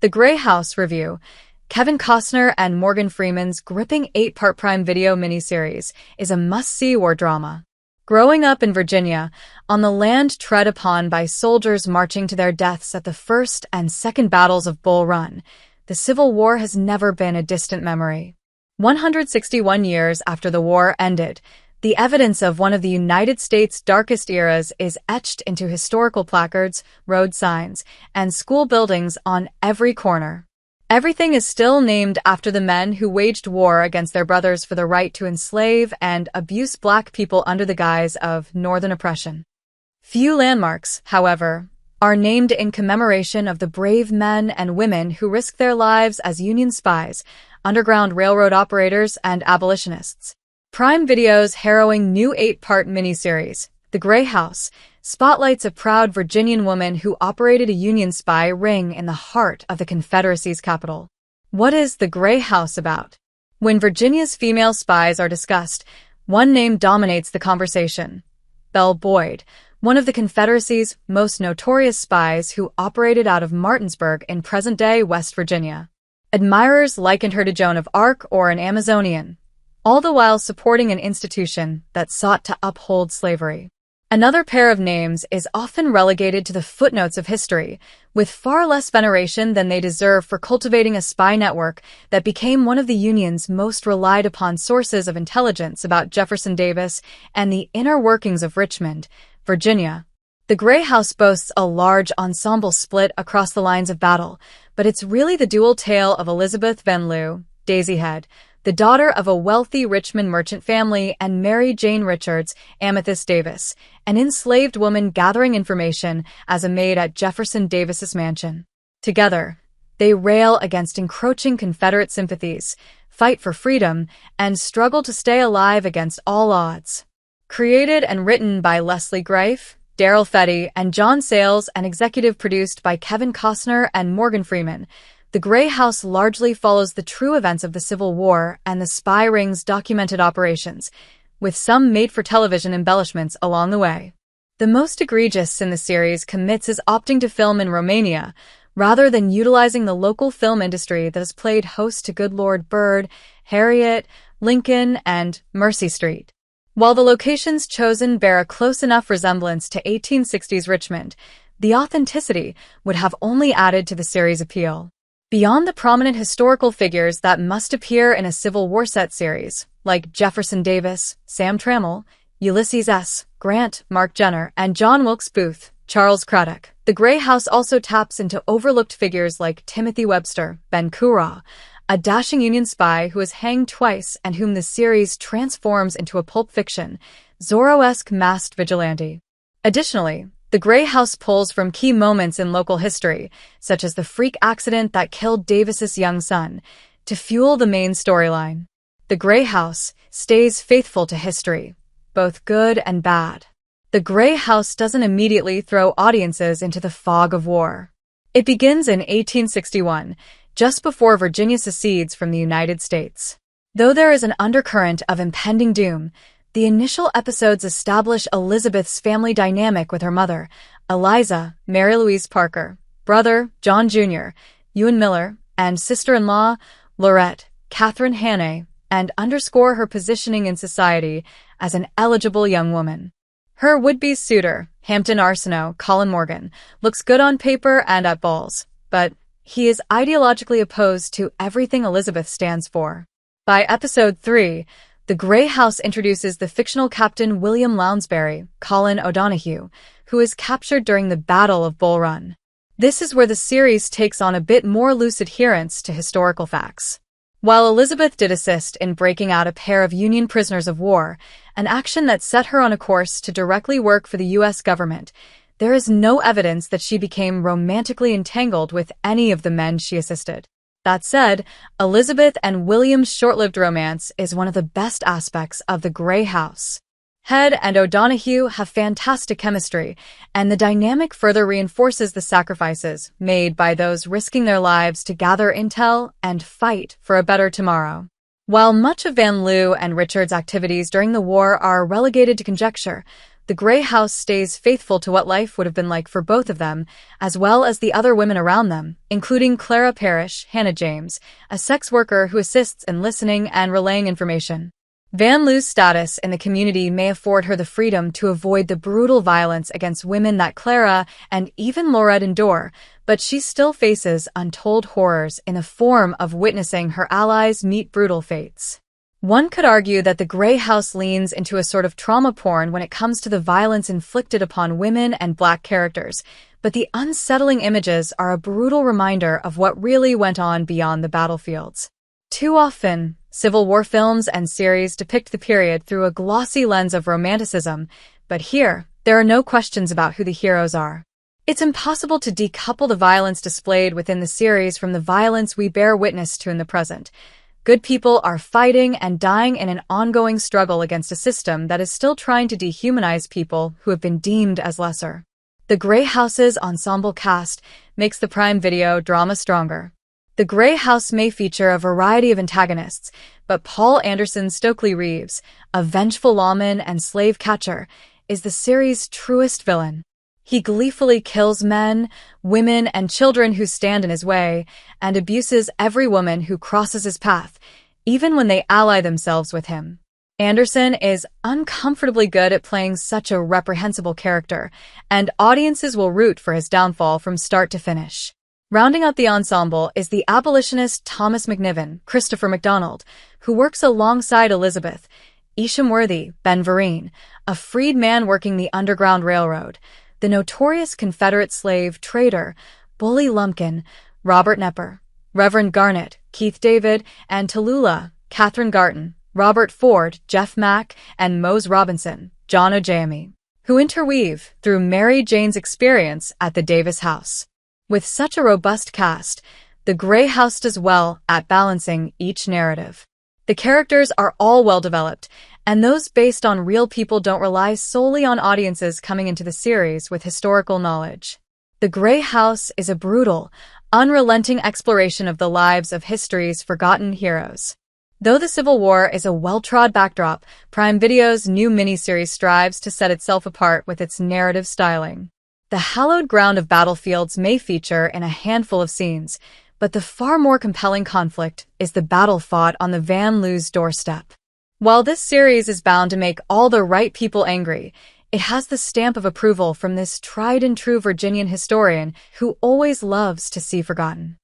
The Grey House Review. Kevin Costner and Morgan Freeman's gripping 8-part Prime Video miniseries is a must-see war drama. Growing up in Virginia, on the land tread upon by soldiers marching to their deaths at the First and Second Battles of Bull Run, the Civil War has never been a distant memory. 161 years after the war ended, the evidence of one of the United States' darkest eras is etched into historical placards, road signs, and school buildings on every corner. Everything is still named after the men who waged war against their brothers for the right to enslave and abuse Black people under the guise of Northern oppression. Few landmarks, however, are named in commemoration of the brave men and women who risked their lives as Union spies, Underground Railroad operators, and abolitionists. Prime Video's harrowing new 8-part miniseries, The Grey House, spotlights a proud Virginian woman who operated a Union spy ring in the heart of the Confederacy's capital. What is The Grey House about? When Virginia's female spies are discussed, one name dominates the conversation: Belle Boyd, one of the Confederacy's most notorious spies who operated out of Martinsburg in present-day West Virginia. Admirers likened her to Joan of Arc or an Amazonian, all the while supporting an institution that sought to uphold slavery. Another pair of names is often relegated to the footnotes of history, with far less veneration than they deserve for cultivating a spy network that became one of the Union's most relied-upon sources of intelligence about Jefferson Davis and the inner workings of Richmond, Virginia. The Grey House boasts a large ensemble split across the lines of battle, but it's really the dual tale of Elizabeth Van Lew, Daisyhead, the daughter of a wealthy Richmond merchant family, and Mary Jane Richards, Amethyst Davis, an enslaved woman gathering information as a maid at Jefferson Davis's mansion. Together, they rail against encroaching Confederate sympathies, fight for freedom, and struggle to stay alive against all odds. Created and written by Leslie Greif, Daryl Fetty, and John Sayles, and executive produced by Kevin Costner and Morgan Freeman, The Grey House largely follows the true events of the Civil War and the spy ring's documented operations, with some made-for-television embellishments along the way. The most egregious in the series commits is opting to film in Romania, rather than utilizing the local film industry that has played host to Good Lord Bird, Harriet, Lincoln, and Mercy Street. While the locations chosen bear a close enough resemblance to 1860s Richmond, the authenticity would have only added to the series' appeal. Beyond the prominent historical figures that must appear in a Civil War set series, like Jefferson Davis, Sam Trammell, Ulysses S. Grant, Mark Jenner, and John Wilkes Booth, Charles Craddock, The Grey House also taps into overlooked figures like Timothy Webster, Ben Curaw, a dashing Union spy who is hanged twice and whom the series transforms into a Pulp Fiction, Zorro-esque masked vigilante. Additionally, The Grey House pulls from key moments in local history, such as the freak accident that killed Davis's young son, to fuel the main storyline. The Grey House stays faithful to history, both good and bad. The Grey House doesn't immediately throw audiences into the fog of war. It begins in 1861, just before Virginia secedes from the United States. Though there is an undercurrent of impending doom, the initial episodes establish Elizabeth's family dynamic with her mother, Eliza, Mary Louise Parker, brother, John Jr., Ewan Miller, and sister-in-law, Laurette, Catherine Hannay, and underscore her positioning in society as an eligible young woman. Her would-be suitor, Hampton Arsenault, Colin Morgan, looks good on paper and at balls, but he is ideologically opposed to everything Elizabeth stands for. By episode 3, The Grey House introduces the fictional Captain William Lounsbury, Colin O'Donoghue, who is captured during the Battle of Bull Run. This is where the series takes on a bit more loose adherence to historical facts. While Elizabeth did assist in breaking out a pair of Union prisoners of war, an action that set her on a course to directly work for the U.S. government, there is no evidence that she became romantically entangled with any of the men she assisted. That said, Elizabeth and William's short-lived romance is one of the best aspects of The Grey House. Head and O'Donoghue have fantastic chemistry, and the dynamic further reinforces the sacrifices made by those risking their lives to gather intel and fight for a better tomorrow. While much of Van Lew and Richard's activities during the war are relegated to conjecture, the Grey House stays faithful to what life would have been like for both of them, as well as the other women around them, including Clara Parrish, Hannah James, a sex worker who assists in listening and relaying information. Van Loo's status in the community may afford her the freedom to avoid the brutal violence against women that Clara and even Laurette endure, but she still faces untold horrors in the form of witnessing her allies meet brutal fates. One could argue that the Grey House leans into a sort of trauma porn when it comes to the violence inflicted upon women and Black characters, but the unsettling images are a brutal reminder of what really went on beyond the battlefields. Too often, Civil War films and series depict the period through a glossy lens of romanticism, but here, there are no questions about who the heroes are. It's impossible to decouple the violence displayed within the series from the violence we bear witness to in the present. Good people are fighting and dying in an ongoing struggle against a system that is still trying to dehumanize people who have been deemed as lesser. The Grey House's ensemble cast makes the Prime Video drama stronger. The Grey House may feature a variety of antagonists, but Paul Anderson Stokely Reeves, a vengeful lawman and slave catcher, is the series' truest villain. He gleefully kills men, women, and children who stand in his way, and abuses every woman who crosses his path, even when they ally themselves with him. Anderson is uncomfortably good at playing such a reprehensible character, and audiences will root for his downfall from start to finish. Rounding out the ensemble is the abolitionist Thomas McNiven, Christopher McDonald, who works alongside Elizabeth, Isham Worthy, Ben Vereen, a freedman working the Underground Railroad, the notorious Confederate slave trader, Bully Lumpkin, Robert Nepper, Reverend Garnett, Keith David, and Tallulah, Catherine Garton, Robert Ford, Jeff Mack, and Mose Robinson, John Ojayemi, who interweave through Mary Jane's experience at the Davis house. With such a robust cast, the Grey House does well at balancing each narrative. The characters are all well developed, and those based on real people don't rely solely on audiences coming into the series with historical knowledge. The Grey House is a brutal, unrelenting exploration of the lives of history's forgotten heroes. Though the Civil War is a well-trod backdrop, Prime Video's new miniseries strives to set itself apart with its narrative styling. The hallowed ground of battlefields may feature in a handful of scenes, but the far more compelling conflict is the battle fought on the Van Loo's doorstep. While this series is bound to make all the right people angry, it has the stamp of approval from this tried-and-true Virginian historian who always loves to see forgotten.